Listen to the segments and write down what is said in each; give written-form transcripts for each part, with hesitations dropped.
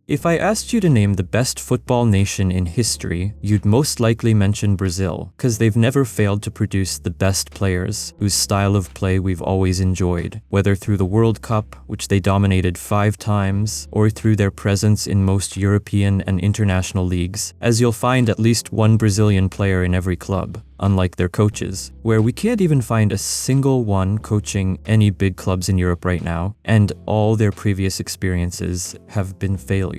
If I asked you to name the best football nation in history, you'd most likely mention Brazil, because they've never failed to produce the best players, whose style of play we've always enjoyed, whether through the World Cup, which they dominated 5 times, or through their presence in most European and international leagues, as you'll find at least one Brazilian player in every club, unlike their coaches, where we can't even find a single one coaching any big clubs in Europe right now, and all their previous experiences have been failures.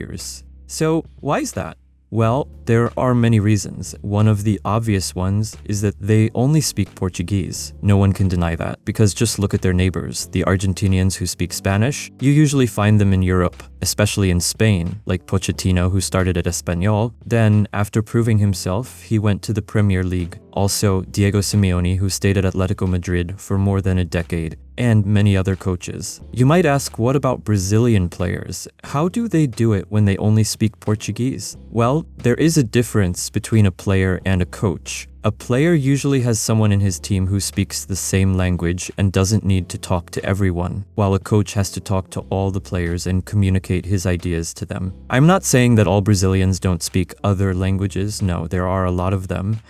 So why is that? Well, there are many reasons. One of the obvious ones is that they only speak Portuguese. No one can deny that, because just look at their neighbors, the Argentinians who speak Spanish. You usually find them in Europe, especially in Spain, like Pochettino, who started at Espanyol. Then, after proving himself, he went to the Premier League. Also, Diego Simeone, who stayed at Atletico Madrid for more than a decade, and many other coaches. You might ask, what about Brazilian players? How do they do it when they only speak Portuguese? Well, there is a difference between a player and a coach. A player usually has someone in his team who speaks the same language and doesn't need to talk to everyone, while a coach has to talk to all the players and communicate his ideas to them. I'm not saying that all Brazilians don't speak other languages. No, there are a lot of them.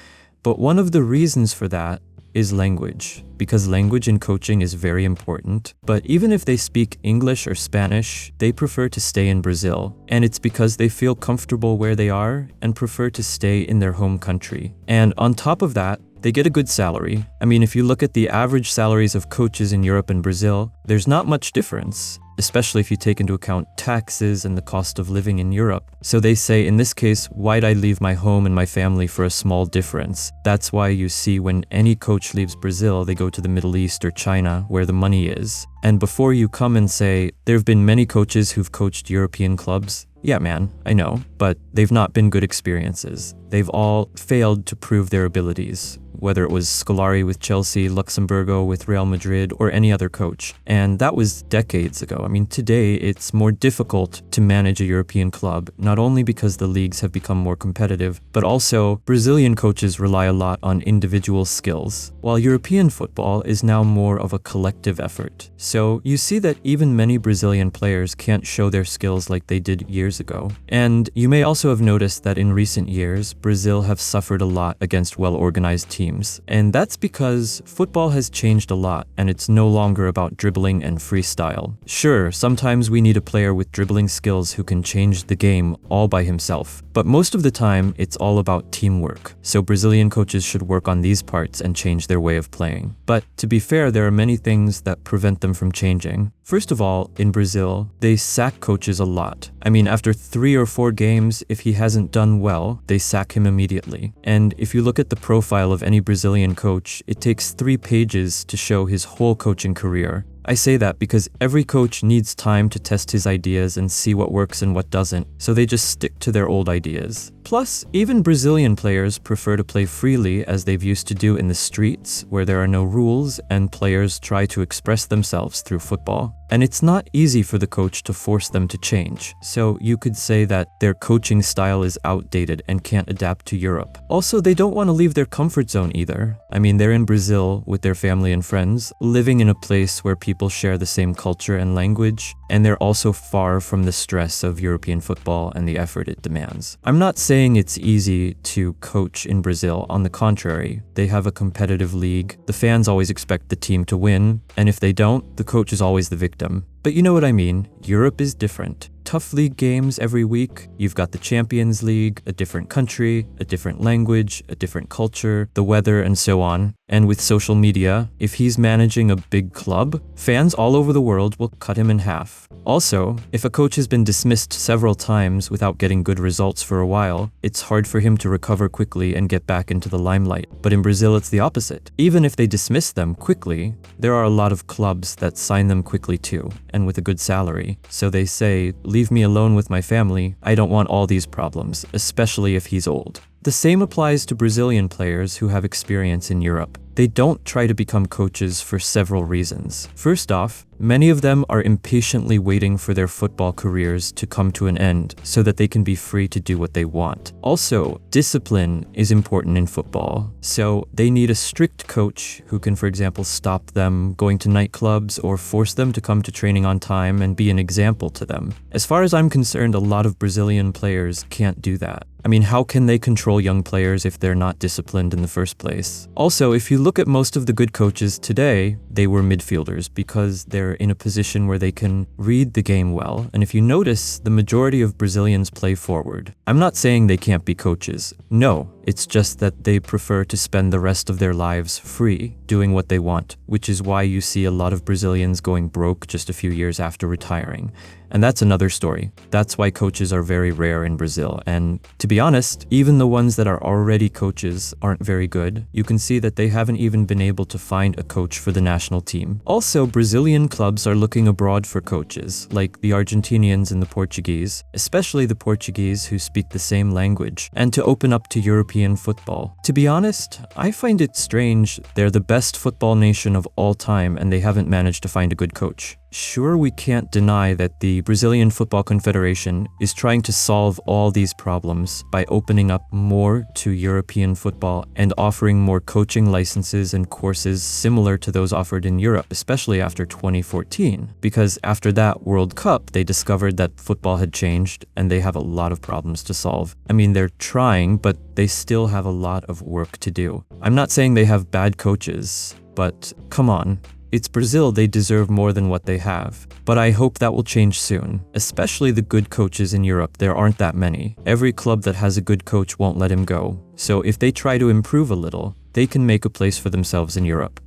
But one of the reasons for that is language, because language in coaching is very important. But even if they speak English or Spanish, they prefer to stay in Brazil. And it's because they feel comfortable where they are and prefer to stay in their home country. And on top of that, they get a good salary. I mean, if you look at the average salaries of coaches in Europe and Brazil, there's not much difference, especially if you take into account taxes and the cost of living in Europe. So they say, in this case, why'd I leave my home and my family for a small difference? That's why you see when any coach leaves Brazil, they go to the Middle East or China, where the money is. And before you come and say, there have been many coaches who've coached European clubs, yeah, man, I know, but they've not been good experiences. They've all failed to prove their abilities, whether it was Scolari with Chelsea, Luxemburgo with Real Madrid, or any other coach. And that was decades ago. I mean, today it's more difficult to manage a European club, not only because the leagues have become more competitive, but also Brazilian coaches rely a lot on individual skills, while European football is now more of a collective effort. So you see that even many Brazilian players can't show their skills like they did years ago. And you may also have noticed that in recent years, Brazil have suffered a lot against well-organized teams. And that's because football has changed a lot, and it's no longer about dribbling and freestyle. Sure, sometimes we need a player with dribbling skills who can change the game all by himself, but most of the time, it's all about teamwork. So Brazilian coaches should work on these parts and change their way of playing. But to be fair, there are many things that prevent them from changing. First of all, in Brazil, they sack coaches a lot. I mean, after 3 or 4 games, if he hasn't done well, they sack him immediately. And if you look at the profile of any Brazilian coach, it takes 3 pages to show his whole coaching career. I say that because every coach needs time to test his ideas and see what works and what doesn't, so they just stick to their old ideas. Plus, even Brazilian players prefer to play freely as they've used to do in the streets, where there are no rules and players try to express themselves through football. And it's not easy for the coach to force them to change, so you could say that their coaching style is outdated and can't adapt to Europe. Also, they don't want to leave their comfort zone either. I mean, they're in Brazil with their family and friends, living in a place where people share the same culture and language, and they're also far from the stress of European football and the effort it demands. I'm not saying it's easy to coach in Brazil. On the contrary, they have a competitive league. The fans always expect the team to win, and if they don't, the coach is always the victim. But you know what I mean. Europe is different. Tough league games every week. You've got the Champions League, a different country, a different language, a different culture, the weather, and so on. And with social media, if he's managing a big club, fans all over the world will cut him in half. Also, if a coach has been dismissed several times without getting good results for a while, it's hard for him to recover quickly and get back into the limelight. But in Brazil, it's the opposite. Even if they dismiss them quickly, there are a lot of clubs that sign them quickly too, and with a good salary. So they say, leave me alone with my family. I don't want all these problems, especially if he's old. The same applies to Brazilian players who have experience in Europe. they don't try to become coaches for several reasons. First off, many of them are impatiently waiting for their football careers to come to an end so that they can be free to do what they want. Also, discipline is important in football, so they need a strict coach who can, for example, stop them going to nightclubs or force them to come to training on time and be an example to them. As far as I'm concerned, a lot of Brazilian players can't do that. I mean, how can they control young players if they're not disciplined in the first place? Also, if you look at most of the good coaches today, they were midfielders because they're in a position where they can read the game well. And if you notice, the majority of Brazilians play forward. I'm not saying they can't be coaches. No, it's just that they prefer to spend the rest of their lives free, doing what they want, which is why you see a lot of Brazilians going broke just a few years after retiring. And that's another story. That's why coaches are very rare in Brazil. And to be honest, even the ones that are already coaches aren't very good. You can see that they haven't even been able to find a coach for the national team. Also, Brazilian clubs are looking abroad for coaches, like the Argentinians and the Portuguese, especially the Portuguese who speak the same language, and to open up to European football. To be honest, I find it strange they're the best football nation of all time and they haven't managed to find a good coach. Sure, we can't deny that the Brazilian Football Confederation is trying to solve all these problems by opening up more to European football and offering more coaching licenses and courses similar to those offered in Europe, especially after 2014. Because after that World Cup, they discovered that football had changed and they have a lot of problems to solve. I mean, they're trying, but they still have a lot of work to do. I'm not saying they have bad coaches, but come on. It's Brazil, they deserve more than what they have. But I hope that will change soon, especially the good coaches in Europe. There aren't that many. Every club that has a good coach won't let him go. So if they try to improve a little, they can make a place for themselves in Europe.